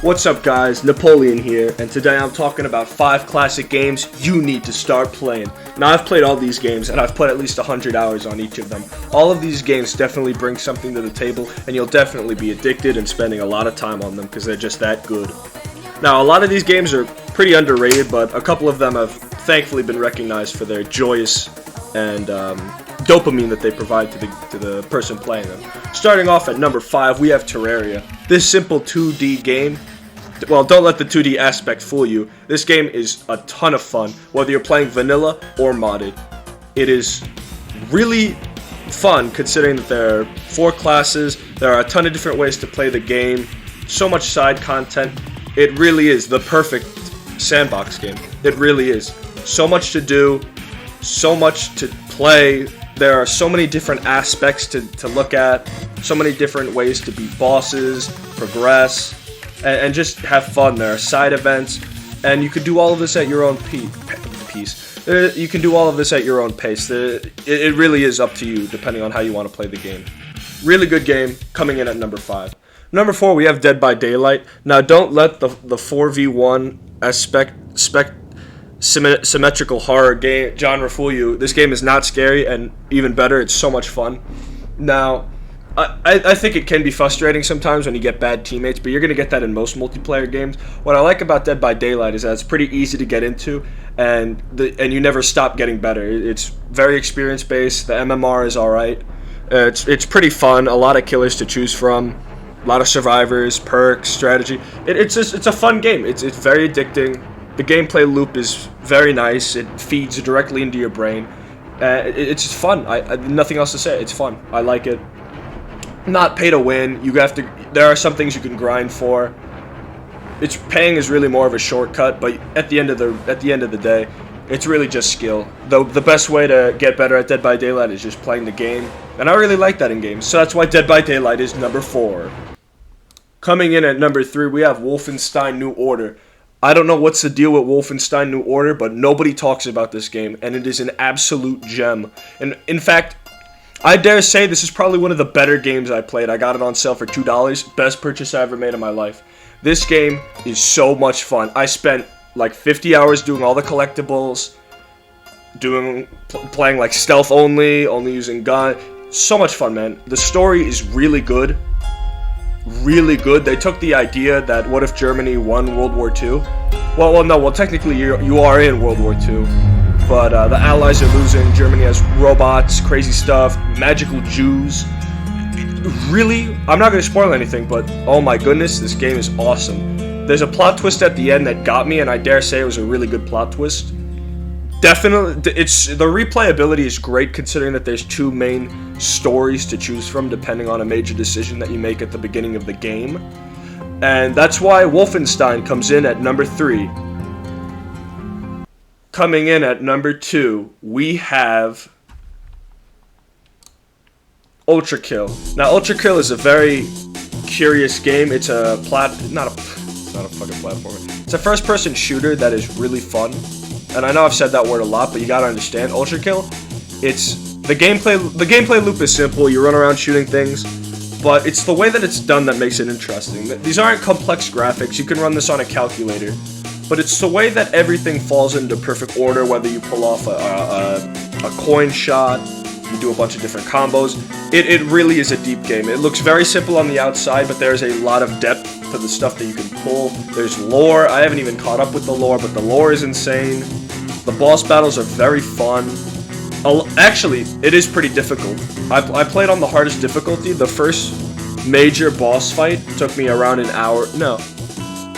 What's up guys, Napoleon here, and today I'm talking about 5 classic games you need to start playing. Now I've played all these games and I've put at least 100 hours on each of them. All of these games definitely bring something to the table and you'll definitely be addicted and spending a lot of time on them because they're just that good. Now a lot of these games are pretty underrated, but a couple of them have thankfully been recognized for their joyous and dopamine that they provide to the person playing them. Starting off at number 5, we have Terraria. This simple 2D game, well, don't let the 2D aspect fool you. This game is a ton of fun, whether you're playing vanilla or modded. It is really fun considering that there are 4 classes, there are a ton of different ways to play the game, so much side content. It really is the perfect sandbox game. It really is. So much to do, so much to play. There are so many different aspects to look at, so many different ways to beat bosses, progress, and just have fun. There are side events, and you can do all of this at your own pace. You can do all of this at your own pace. It really is up to you, depending on how you want to play the game. Really good game, coming in at number 5. Number 4, we have Dead by Daylight. Now, don't let the 4v1 symmetrical horror game genre fool you. This game is not scary, and even better, it's so much fun. Now, I think it can be frustrating sometimes when you get bad teammates, but you're going to get that in most multiplayer games. What I like about Dead by Daylight is that it's pretty easy to get into, and you never stop getting better. It's very experience-based. The MMR is alright. It's pretty fun. A lot of killers to choose from. A lot of survivors, perks, strategy. It's a fun game. It's very addicting. The gameplay loop is very nice. It feeds directly into your brain. It's just fun. Nothing else to say. It's fun. I like it. Not pay to win. There are some things you can grind for. Paying is really more of a shortcut, but at the end of the day, it's really just skill. The best way to get better at Dead by Daylight is just playing the game, and I really like that in games. So that's why Dead by Daylight is number 4. Coming in at number 3, we have Wolfenstein New Order. I don't know what's the deal with Wolfenstein New Order, but nobody talks about this game, and it is an absolute gem. And in fact, I dare say this is probably one of the better games I played. I got it on sale for $2. Best purchase I ever made in my life. This game is so much fun. I spent like 50 hours doing all the collectibles, playing like stealth only using gun. So much fun, man. The story is really good. Really good. They took the idea that what if Germany won World War II? Well, technically you are in World War II, but the Allies are losing. Germany has robots, crazy stuff, magical Jews. Really, I'm not going to spoil anything, but oh my goodness, this game is awesome. There's a plot twist at the end that got me, and I dare say it was a really good plot twist. Definitely, the replayability is great considering that there's 2 main stories to choose from depending on a major decision that you make at the beginning of the game. And that's why Wolfenstein comes in at number 3. Coming in at number 2, we have Ultra Kill. Now, Ultra Kill is a very curious game. It's not a fucking platformer. It's a first-person shooter that is really fun. And I know I've said that word a lot, but you gotta understand, Ultra Kill, the gameplay loop is simple. You run around shooting things, but it's the way that it's done that makes it interesting. These aren't complex graphics. You can run this on a calculator, but it's the way that everything falls into perfect order, whether you pull off a coin shot, you do a bunch of different combos. It really is a deep game. It looks very simple on the outside, but there's a lot of depth to the stuff that you can pull. There's lore. I haven't even caught up with the lore, but the lore is insane. The boss battles are very fun. Actually, it is pretty difficult. I played on the hardest difficulty. The first major boss fight took me around an hour. No,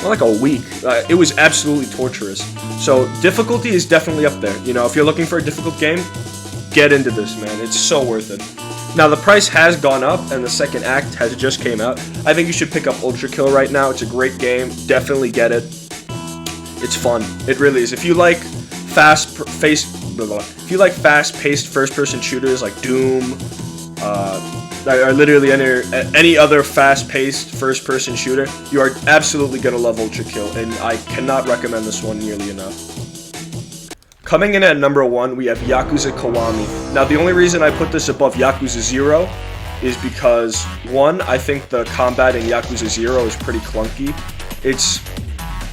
like a week. It was absolutely torturous. So difficulty is definitely up there. You know, if you're looking for a difficult game, get into this, man. It's so worth it. Now, the price has gone up, and the second act has just came out. I think you should pick up Ultra Kill right now. It's a great game. Definitely get it. It's fun. It really is. If you like fast-paced first-person shooters like Doom, or literally any other fast-paced first-person shooter, you are absolutely gonna love Ultra Kill, and I cannot recommend this one nearly enough. Coming in at number 1, we have Yakuza Kiwami. Now, the only reason I put this above Yakuza 0 is because, 1, I think the combat in Yakuza 0 is pretty clunky, It's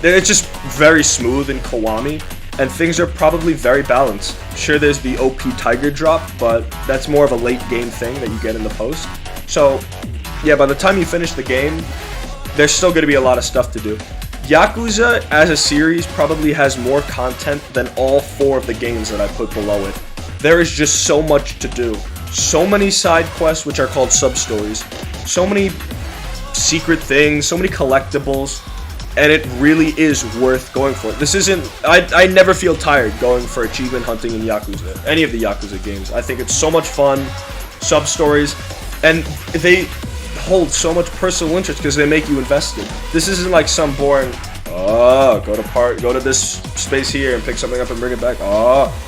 just very smooth in Kiwami, and things are probably very balanced. Sure, there's the OP Tiger drop, but that's more of a late game thing that you get in the post. So, yeah, by the time you finish the game, there's still going to be a lot of stuff to do. Yakuza, as a series, probably has more content than all 4 of the games that I put below it. There is just so much to do. So many side quests, which are called sub-stories. So many secret things, so many collectibles, and it really is worth going for. This isn't... I never feel tired going for achievement hunting in Yakuza, any of the Yakuza games. I think it's so much fun, sub-stories, and they hold so much personal interest because they make you invested. This isn't like some boring, go to this space here and pick something up and bring it back.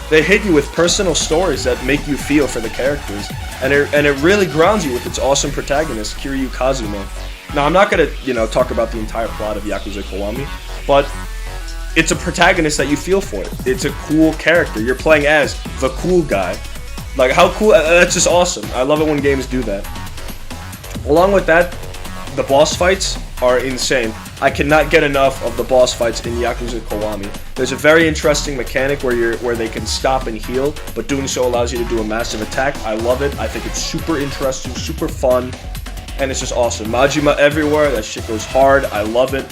They hit you with personal stories that make you feel for the characters, and it really grounds you with its awesome protagonist, Kiryu Kazuma. Now, I'm not gonna, talk about the entire plot of Yakuza Kiwami, but it's a protagonist that you feel for. It's a cool character. You're playing as the cool guy. Like, how cool? That's just awesome. I love it when games do that. Along with that, the boss fights are insane. I cannot get enough of the boss fights in Yakuza Kiwami. There's a very interesting mechanic where they can stop and heal, but doing so allows you to do a massive attack. I love it. I think it's super interesting, super fun, and it's just awesome. Majima everywhere. That shit goes hard. I love it.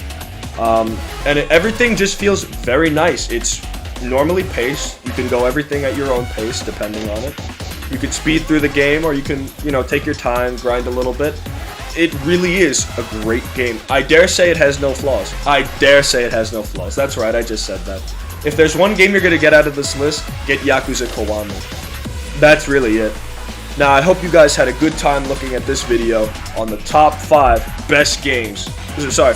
Everything just feels very nice. It's normally paced. You can go everything at your own pace, depending on it. You can speed through the game, or you can, take your time, grind a little bit. It really is a great game. I dare say it has no flaws. I dare say it has no flaws. That's right, I just said that. If there's one game you're going to get out of this list, get Yakuza Kiwami. That's really it. Now, I hope you guys had a good time looking at this video on the top 5 best games. Sorry,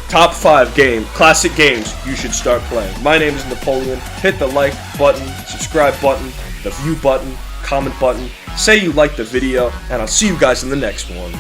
top 5 classic games you should start playing. My name is Napoleon. Hit the like button, subscribe button, the view button, comment button. Say you liked the video, and I'll see you guys in the next one.